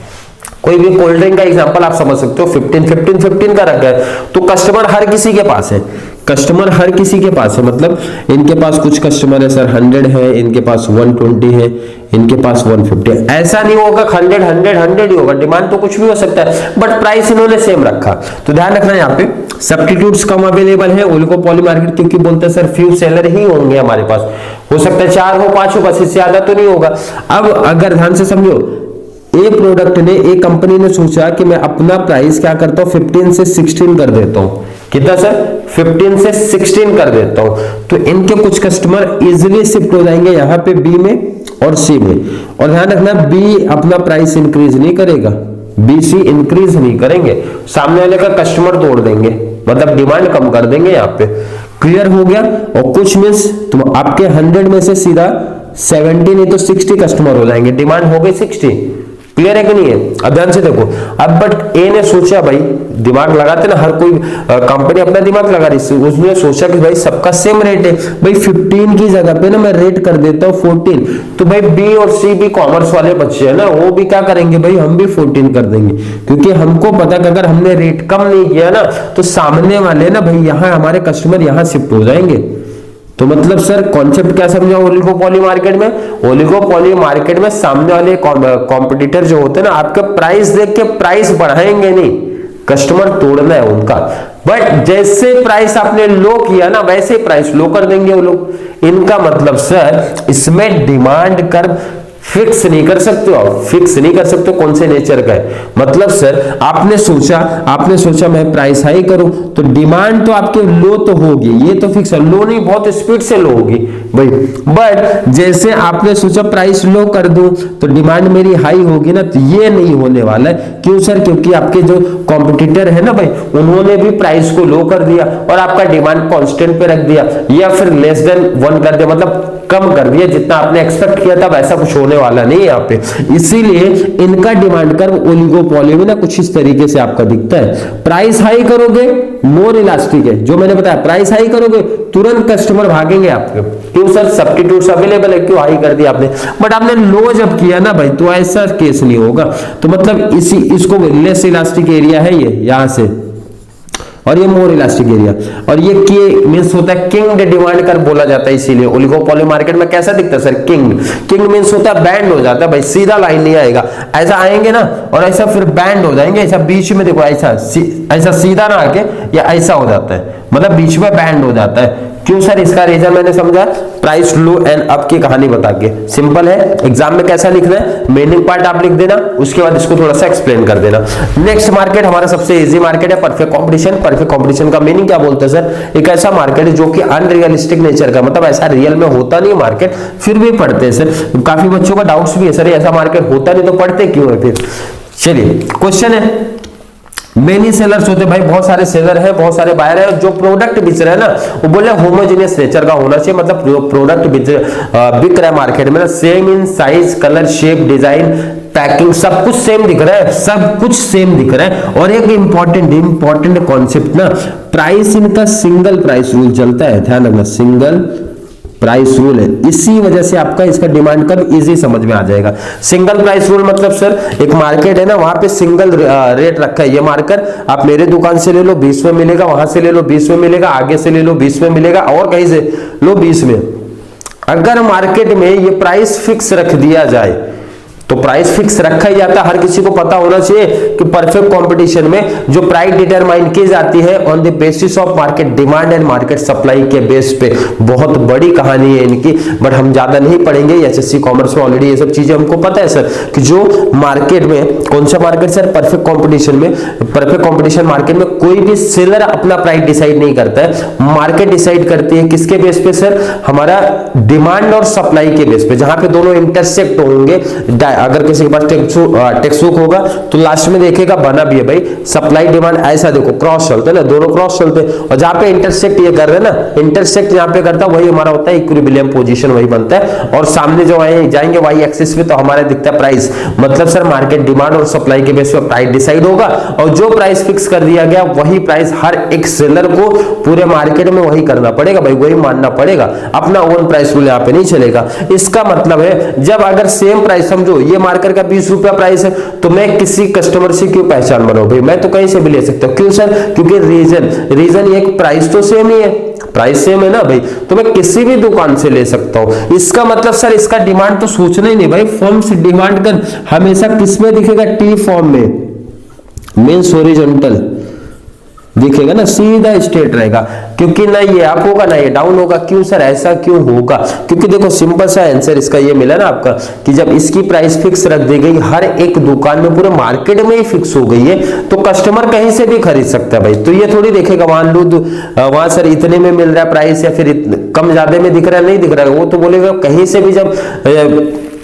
कोई भी कोल्ड ड्रिंक का एग्जांपल आप समझ सकते हो, 15 15 15 का रखा है। तो कस्टमर हर किसी के पास है, कस्टमर हर किसी के पास है, मतलब इनके पास कुछ कस्टमर है सर 100 है, इनके पास 120 है, इनके पास 150 है। ऐसा नहीं होगा 100 100 100 ही होगा, डिमांड तो कुछ भी हो सकता है, बट प्राइस इन्होंने सेम रखा। तो ध्यान रखना यहाँ पे सब्स्टिट्यूट्स कम अवेलेबल है ओलिगोपोली मार्केट, क्योंकि बोलते हैं सर फ्यू सेलर ही होंगे हमारे पास, हो सकता है 4 हो 5 हो, बस इससे ज्यादा तो नहीं होगा। अब अगर ध्यान से समझो, एक प्रोडक्ट ने, एक कंपनी ने सोचा कि मैं अपना प्राइस क्या करता हूं 15 से 16 कर देता हूं। कितना सर, 15 से 16 कर देता हूं, तो इनके कुछ कस्टमर इजीली शिफ्ट हो जाएंगे यहाँ पे बी में और सी में। और ध्यान रखना बी अपना प्राइस इंक्रीज नहीं करेगा, बी सी इंक्रीज नहीं करेंगे, सामने वाले का कस्टमर तोड़ देंगे, मतलब डिमांड कम कर देंगे यहाँ पे। क्लियर हो गया? और कुछ मींस तुम आपके 100 में से सीधा 70 नहीं तो 60 कस्टमर हो जाएंगे, डिमांड हो गई 60। क्लियर है कि नहीं है? अब ध्यान से देखो। अब बट ए ने सोचा, भाई दिमाग लगाते ना, हर कोई कंपनी अपना दिमाग लगा रही है, उसने सोचा कि भाई सबका सेम रेट है, भाई 15 की जगह पे ना मैं रेट कर देता हूँ 14। तो भाई बी और सी भी कॉमर्स वाले बच्चे हैं ना, वो भी क्या करेंगे भाई, हम भी 14 कर देंगे, क्योंकि हमको पता कि अगर हमने रेट कम नहीं किया ना तो सामने वाले ना भाई यहाँ हमारे कस्टमर यहाँ शिफ्ट हो जाएंगे। तो मतलब सर कॉन्सेप्ट क्या समझा ओलिगोपोली मार्केट में? ओलिगोपोली मार्केट में सामने वाले कॉम्पिटिटर जो होते हैं ना, आपके प्राइस देख के प्राइस बढ़ाएंगे नहीं, कस्टमर तोड़ना है उनका। बट जैसे प्राइस आपने लो किया ना, वैसे प्राइस लो कर देंगे वो लोग। इनका मतलब सर इसमें डिमांड कर्व फिक्स नहीं कर सकते हो, फिक्स नहीं कर सकते कौन से नेचर का है। मतलब सर आपने सोचा मैं प्राइस हाई करूं तो डिमांड तो आपके लो तो होगी, ये तो फिक्स है, लो नहीं बहुत स्पीड से लो होगी भाई। बट जैसे आपने सोचा प्राइस लो कर दूं तो डिमांड मेरी हाई होगी ना, तो ये नहीं होने वाला है। क्यों सर? क्योंकि आपके जो कॉम्पिटिटर है ना भाई, उन्होंने भी प्राइस को लो कर दिया और आपका डिमांड कांस्टेंट पे रख दिया, या फिर लेस देन 1 कर दिया, मतलब कम कर दिया, जितना आपने एक्सपेक्ट किया था वैसा कुछ होने वाला नहीं है यहाँ पे। इसीलिए इनका डिमांड कर्व ओलिगोपोली में ना कुछ इस तरीके से आपका दिखता है। प्राइस हाई करोगे मोर इलास्टिक है, जो मैंने बताया, प्राइस हाई करोगे तुरंत कस्टमर भागेंगे आपके। क्यों सर? सब्स्टिट्यूट्स अवेलेबल है, क्यों हाई कर दिया आपने। बट आपने लो जब किया ना भाई, तो ऐसा केस नहीं होगा। तो मतलब इसको लेस इलास्टिक एरिया है ये यहां से, और ये मोर इलास्टिक एरिया, और ये के मींस होता है किंग डिमांड कर बोला जाता है। इसीलिए ओलिगोपोली मार्केट में कैसा दिखता है सर, किंग मींस होता है बैंड हो जाता है भाई, सीधा लाइन नहीं आएगा, ऐसा आएंगे ना और ऐसा फिर बैंड हो जाएंगे, ऐसा बीच में देखो, ऐसा सीधा ना आके या ऐसा हो जाता है, मतलब बीच में बैंड हो जाता है। क्यों सर? इसका रीजन मैंने समझा, प्राइस लो एंड अप की कहानी बता के। सिंपल है, एग्जाम में कैसा लिखना है, मीनिंग पार्ट आप लिख देना, उसके बाद इसको थोड़ा सा एक्सप्लेन कर देना। नेक्स्ट मार्केट हमारा सबसे इजी मार्केट है परफेक्ट कंपटीशन। परफेक्ट कंपटीशन का मीनिंग क्या बोलते हैं सर? एक ऐसा मार्केट है जो कि अनरियलिस्टिक नेचर का, मतलब ऐसा रियल में होता नहीं मार्केट, फिर भी पढ़ते हैं सर। काफी बच्चों का डाउट्स भी है सर, ऐसा मार्केट होता नहीं तो पढ़ते क्यों है फिर। चलिए क्वेश्चन है, मेनी सेलर्स होते भाई, बहुत सारे सेलर है, बहुत सारे बायर है, जो प्रोडक्ट बेच रहे हैं ना वो बोले होमोजेनियस नेचर का होना चाहिए, मतलब प्रोडक्ट बिक रहा है मार्केट में ना, same in size colour shape design packing सब कुछ सेम दिख रहा है, सब कुछ सेम दिख रहा है। और एक इंपॉर्टेंट कॉन्सेप्ट ना, प्राइस इनका सिंगल प्राइस रूल चलता है, ध्यान रखना सिंगल प्राइस रूल है, इसी वजह से आपका इसका डिमांड कर्व इजी समझ में आ जाएगा। सिंगल प्राइस रूल मतलब सर एक मार्केट है ना, वहां पे सिंगल रेट रखा है, ये मार्कर आप मेरे दुकान से ले लो 20 में मिलेगा, वहां से ले लो 20 में मिलेगा, आगे से ले लो 20 में मिलेगा, और कहीं से लो 20 में। अगर मार्केट में ये प्राइस फिक्स रख दिया जाए, तो प्राइस फिक्स रखा ही जाता है, हर किसी को पता होना चाहिए कि परफेक्ट कंपटीशन में जो प्राइस डिटरमाइन की जाती है on the basis of market demand and market supply के बेस पे। बहुत बड़ी कहानी है इनकी, बट हम ज्यादा नहीं पढ़ेंगे। एचएससी कॉमर्स में ऑलरेडी ये सब चीजें हमको पता है सर, कि जो मार्केट में, कौन सा मार्केट सर, परफेक्ट कंपटीशन में, परफेक्ट कंपटीशन मार्केट में कोई भी सेलर अपना प्राइस डिसाइड नहीं करता है, मार्केट डिसाइड करती है। किसके बेस पे सर? हमारा डिमांड और सप्लाई के बेस पे, जहां पे दोनों इंटरसेक्ट होंगे। अगर किसी के पास टेक्स्ट बुक होगा तो लास्ट में देखेगा बना भी है भाई, सप्लाई डिमांड ऐसा देखो क्रॉस चलते हैं ना, दोनों क्रॉस चलते हैं, और जहां पे इंटरसेक्ट ये कर रहे हैं ना, इंटरसेक्ट जहां पे करता है वही हमारा होता है इक्विलिब्रियम पोजीशन, वही बनता है। और सामने जो आए जाएंगे वाई एक्सिस पे, तो हमारा दिखता है प्राइस। मतलब सर मार्केट डिमांड और सप्लाई के बेस पे प्राइस डिसाइड होगा, और जो प्राइस फिक्स कर दिया गया वही प्राइस हर एक सेलर को पूरे मार्केट में वही करना पड़ेगा भाई, वही मानना पड़ेगा, अपना ओन प्राइस रूल यहाँ पे नहीं चलेगा। इसका मतलब है जब अगर सेम प्राइस, समझो ये मार्केट का 20 रुपया प्राइस है, तो मैं किसी कस्टमर से क्यों पहचान बनाऊं भाई, मैं तो कहीं से भी ले सकता हूं। क्यों सर? क्योंकि रीजन ये प्राइस तो सेम ही है, प्राइस सेम है ना भाई, तो मैं किसी भी दुकान से ले सकता हूं। इसका मतलब सर इसका डिमांड तो सोचना ही नहीं भाई, फॉर्म से डिमांड कर हमेशा किसमें दिखेगा? टी फॉर्म में, मींस हॉरिजॉन्टल दिखेगा ना, सीधा स्ट्रेट रहेगा, क्योंकि ना ये अप होगा ना ये डाउन होगा। क्यों सर ऐसा क्यों होगा? क्योंकि देखो सिंपल सा आंसर इसका ये मिला ना आपका, कि जब इसकी प्राइस फिक्स रख दी गई हर एक दुकान में, पूरे मार्केट में ही फिक्स हो गई है, तो कस्टमर कहीं से भी खरीद सकता है भाई। तो ये थोड़ी देखेगा मान लो वहां सर इतने में मिल रहा है प्राइस, या फिर कम ज्यादा में दिख रहा है, नहीं दिख रहा है, वो तो बोलेगा कहीं से भी जब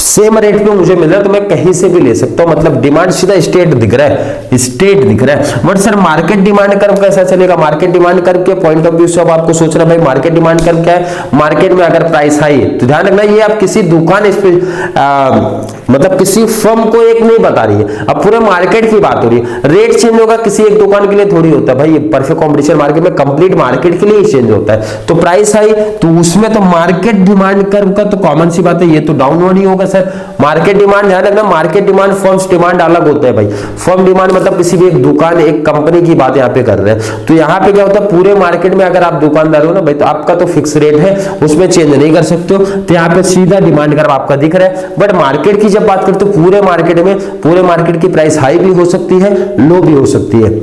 सेम रेट पे मुझे मिल रहा है तो मैं कहीं से भी ले सकता हूं। मतलब डिमांड सीधा स्टेट दिख रहा है, स्टेट दिख रहा है। But sir market demand curve कैसा चलेगा? मार्केट डिमांड कर्व के पॉइंट ऑफ व्यू से अब आपको सोचना भाई मार्केट डिमांड कर्व क्या है। मार्केट में अगर प्राइस हाई है तो ध्यान रखना, ये आप किसी दुकान मतलब किसी फर्म को एक नहीं बता रही है, अब पूरे मार्केट की बात हो रही है। रेट चेंज होगा किसी एक दुकान के लिए थोड़ी होता है भाई, ये परफेक्ट कंपटीशन मार्केट में कंप्लीट मार्केट के लिए ही चेंज होता है। तो प्राइस हाई तो उसमें तो मार्केट डिमांड कर्व का तो कॉमन सी बात है, ये तो डाउनवर्ड ही होगा सर। मार्केट डिमांड, ध्यान रखना मार्केट डिमांड फर्म्स डिमांड अलग होता है भाई। फर्म डिमांड मतलब किसी भी एक दुकान, एक कंपनी की बात यहाँ पे कर रहे हैं। तो यहाँ पे क्या होता है, पूरे मार्केट में अगर आप दुकानदार हो ना भाई, तो आपका तो फिक्स रेट है, उसमें चेंज नहीं कर सकते हो। तो यहाँ पे सीधा डिमांड कर्व आपका दिख रहा है। बट मार्केट की जब बात करते हो, पूरे मार्केट में, पूरे मार्केट की प्राइस हाई भी हो सकती है, लो भी हो सकती है।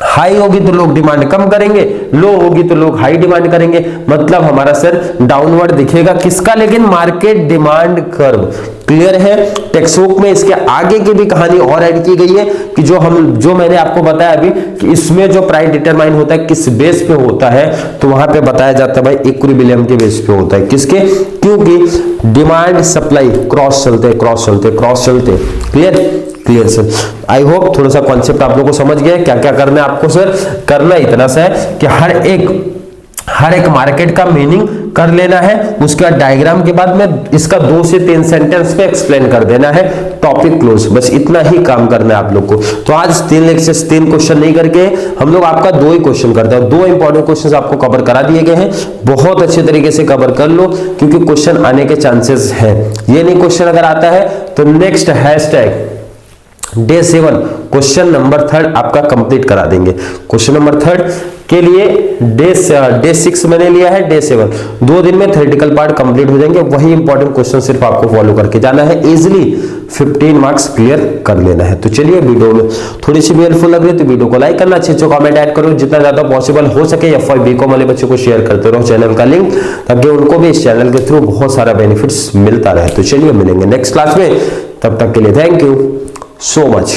हाई होगी तो लोग डिमांड कम करेंगे, लो होगी तो लोग हाई डिमांड करेंगे। मतलब हमारा सर डाउनवर्ड दिखेगा किसका, लेकिन मार्केट डिमांड कर्व। क्लियर है? टेक्स्ट बुक में इसके आगे की भी कहानी और ऐड की गई है, कि जो मैंने आपको बताया अभी, कि इसमें जो प्राइस डिटरमाइन होता है किस बेस पे होता है, तो वहां पे बताया जाता है भाई इक्विलिब्रियम के बेस पे होता है। किसके? क्योंकि डिमांड सप्लाई क्रॉस चलते क्रॉस चलते क्रॉस चलते। Clear sir? आई होप थोड़ा सा कॉन्सेप्ट आप लोगों को समझ गया। क्या क्या करना है आपको सर? करना इतना सा है कि हर एक मार्केट का मीनिंग कर लेना है, उसके बाद डायग्राम के बाद में इसका 2 से 3 सेंटेंस पे एक्सप्लेन कर देना है, टॉपिक क्लोज। बस इतना ही काम करना है आप लोग को। तो आज 3 लेक्चर्स 3 क्वेश्चन नहीं करके हम लोग आपका 2 ही क्वेश्चन करते हैं। 2 इंपॉर्टेंट क्वेश्चन आपको कवर करा दिए गए हैं, बहुत अच्छे तरीके से कवर कर लो, क्योंकि क्वेश्चन आने के चांसेस है। ये नहीं क्वेश्चन अगर आता है तो next hashtag day 7 question number 3 आपका कंप्लीट करा देंगे। क्वेश्चन नंबर 3 के लिए डे 6 मैंने लिया है, डे 7 2 दिन में थ्योरेटिकल पार्ट कंप्लीट हो जाएंगे। वही इंपॉर्टेंट क्वेश्चन सिर्फ आपको फॉलो करके जाना है, इजिली 15 मार्क्स क्लियर कर लेना है। तो चलिए, वीडियो में थोड़ी सी भी हेल्पफुल लग रही है तो वीडियो को लाइक करना, अच्छे कमेंट ऐड करो, जितना ज्यादा पॉसिबल हो सके F5 बीकॉम वाले बच्चों को शेयर करते रहो चैनल का लिंक, ताकि उनको भी इस चैनल के थ्रू बहुत सारा बेनिफिट्स मिलता रहे। तो चलिए मिलेंगे नेक्स्ट क्लास में, तब तक के लिए थैंक यू so much।